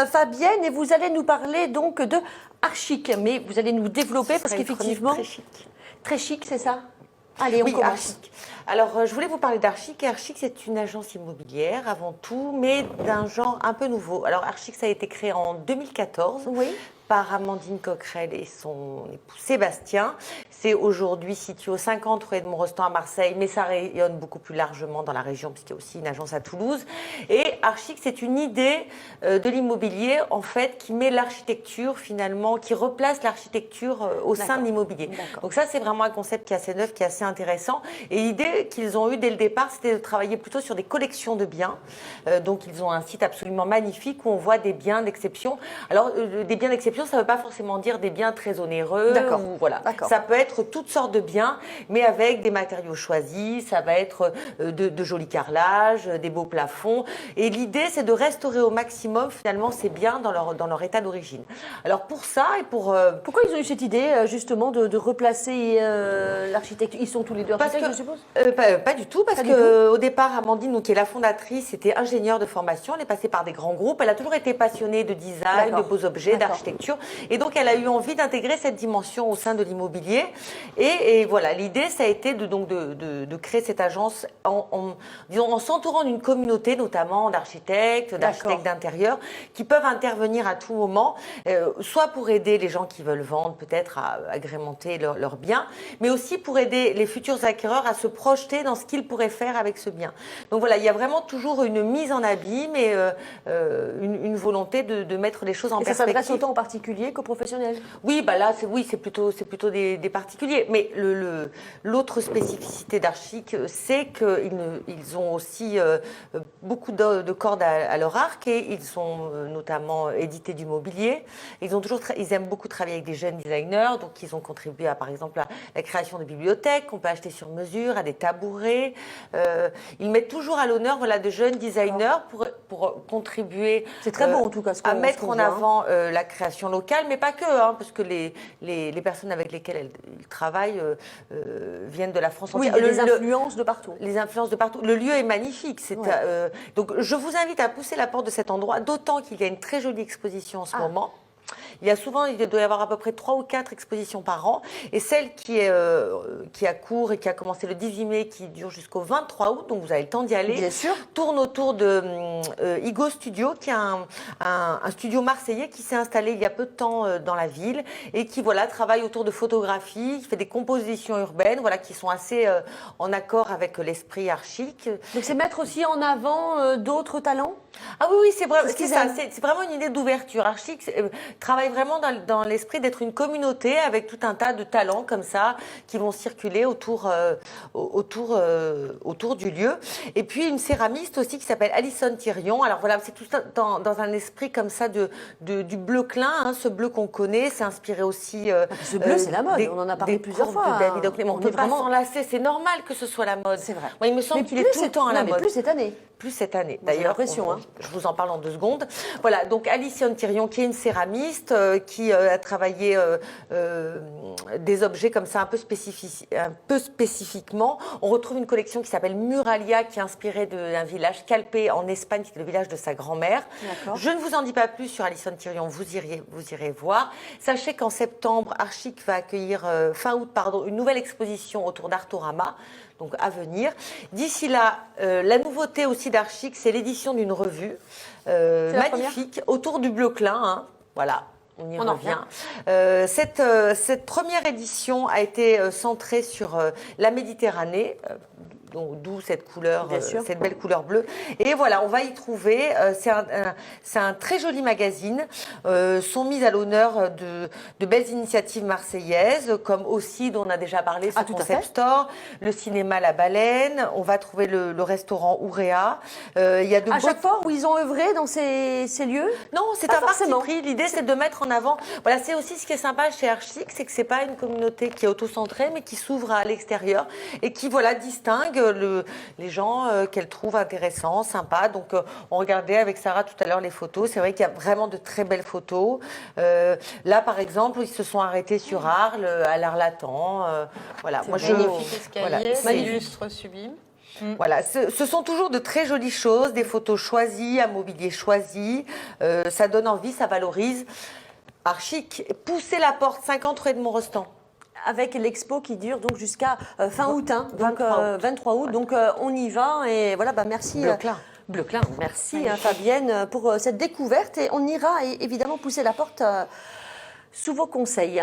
Fabienne et vous allez nous parler donc de Archic. Mais vous allez nous développer parce qu'effectivement... Très chic. Très chic, c'est ça? Allez, on commence. Archic. Alors, je voulais vous parler d'Archic. Archic, c'est une agence immobilière avant tout, mais d'un genre un peu nouveau. Alors, Archic, ça a été créé en 2014. Oui. Par Amandine Coquerel et son époux Sébastien. C'est aujourd'hui situé au 50 rue Edmond Rostand à Marseille, mais ça rayonne beaucoup plus largement dans la région, puisqu'il y a aussi une agence à Toulouse. Et Archic, c'est une idée de l'immobilier, en fait, qui met l'architecture, finalement, qui replace l'architecture au sein de l'immobilier. Donc ça, c'est vraiment un concept qui est assez neuf, qui est assez intéressant. Et l'idée qu'ils ont eue dès le départ, c'était de travailler plutôt sur des collections de biens. Donc, ils ont un site absolument magnifique où on voit des biens d'exception. Alors, des biens d'exception, ça ne veut pas forcément dire des biens très onéreux. Voilà. Ça peut être toutes sortes de biens, mais avec des matériaux choisis. Ça va être de jolis carrelages, des beaux plafonds. Et l'idée, c'est de restaurer au maximum, finalement, ces biens dans leur état d'origine. Alors, pour ça et pour... Pourquoi ils ont eu cette idée, justement, de replacer l'architecture? Ils sont tous les deux architectes, je suppose? Pas du tout, parce qu'au départ, Amandine, donc, qui est la fondatrice, était ingénieure de formation. Elle est passée par des grands groupes. Elle a toujours été passionnée de design, de beaux objets, d'architecture. Et donc, elle a eu envie d'intégrer cette dimension au sein de l'immobilier. Et voilà, l'idée, ça a été de créer cette agence en s'entourant d'une communauté, notamment d'architectes d'intérieur, qui peuvent intervenir à tout moment, soit pour aider les gens qui veulent vendre, peut-être à agrémenter leurs biens, mais aussi pour aider les futurs acquéreurs à se projeter dans ce qu'ils pourraient faire avec ce bien. Donc voilà, il y a vraiment toujours une mise en abîme et une volonté de mettre les choses en perspective. Ça s'adresse autant aux particuliers qu'aux professionnels? Oui, bah là, c'est plutôt des particuliers. Mais l'autre spécificité d'Archic, c'est qu'ils ont aussi beaucoup de cordes à leur arc et ils ont notamment édité du mobilier. Ils aiment beaucoup travailler avec des jeunes designers, donc ils ont contribué à, par exemple, à la création de bibliothèques qu'on peut acheter sur mesure, à des tabourets. Ils mettent toujours à l'honneur, voilà, de jeunes designers pour contribuer. C'est très beau en tout cas, à mettre en avant la création locale, mais pas que, parce que les personnes avec lesquelles ils travaillent viennent de la France entière. Oui, les influences de partout. Les influences de partout. Le lieu est magnifique. Donc, je vous invite à pousser la porte de cet endroit, d'autant qu'il y a une très jolie exposition en ce moment. Il doit y avoir à peu près 3 ou 4 expositions par an. Et celle qui a cours et qui a commencé le 18 mai, qui dure jusqu'au 23 août, donc vous avez le temps d'y aller, bien sûr, tourne autour de Igo Studio, qui est un studio marseillais qui s'est installé il y a peu de temps dans la ville et qui travaille autour de photographie, qui fait des compositions urbaines, qui sont assez en accord avec l'esprit Archic. Donc c'est mettre aussi en avant d'autres talents? Ah oui, c'est vraiment une idée d'ouverture. Archic travaille vraiment dans l'esprit d'être une communauté avec tout un tas de talents comme ça qui vont circuler autour du lieu. Et puis une céramiste aussi qui s'appelle Alison Thirion. Alors voilà, c'est tout dans un esprit comme ça du bleu clin, ce bleu qu'on connaît. C'est inspiré aussi. Ce bleu, c'est la mode. On en a parlé plusieurs fois. De David Hockney. On peut pas s'en lasser. C'est normal que ce soit la mode. C'est vrai. Moi, il me semble qu'il est tout le temps à la mode. Plus cette année. Plus cette année. D'ailleurs, je vous en parle en 2 secondes. Voilà, donc Alison Thirion, qui est une céramiste, qui a travaillé des objets comme ça un peu spécifiquement. On retrouve une collection qui s'appelle Muralia, qui est inspirée d'un village Calpe en Espagne, qui est le village de sa grand-mère. Je ne vous en dis pas plus sur Alison Thirion, vous irez voir. Sachez qu'en septembre, Archic va accueillir, fin août, une nouvelle exposition autour d'Artorama. Donc à venir. D'ici là, la nouveauté aussi d'Archic, c'est l'édition d'une revue magnifique autour du bleu clin. Voilà. On y revient. Cette première édition a été centrée sur la Méditerranée. D'où cette couleur, cette belle couleur bleue. Et voilà, on va y trouver, c'est un très joli magazine, sont mises à l'honneur de belles initiatives marseillaises, comme aussi, dont on a déjà parlé, ce Concept Store, le cinéma La Baleine, on va trouver le restaurant Ouréa. Il y a à chaque fois où ils ont œuvré dans ces lieux? Non, c'est un parti pris. L'idée, c'est de mettre en avant. Voilà, c'est aussi ce qui est sympa chez Archic, c'est que c'est pas une communauté qui est auto-centrée, mais qui s'ouvre à l'extérieur et qui, distingue les gens qu'elle trouve intéressants, sympas. Donc, on regardait avec Sarah tout à l'heure les photos. C'est vrai qu'il y a vraiment de très belles photos. Là, par exemple, ils se sont arrêtés sur Arles, à l'Arlatan. Voilà. Moi, magnifique escalier, illustre sublime. Voilà, ce sont toujours de très jolies choses, des photos choisies, un mobilier choisi. Ça donne envie, ça valorise. Archic, poussez la porte, 50 rue Edmond Rostand. Avec l'expo qui dure donc jusqu'à fin août, hein, donc 23 août. Ouais. Donc on y va et voilà, merci. Bleuclin. Bleuclin, merci Fabienne pour cette découverte et on ira évidemment pousser la porte sous vos conseils.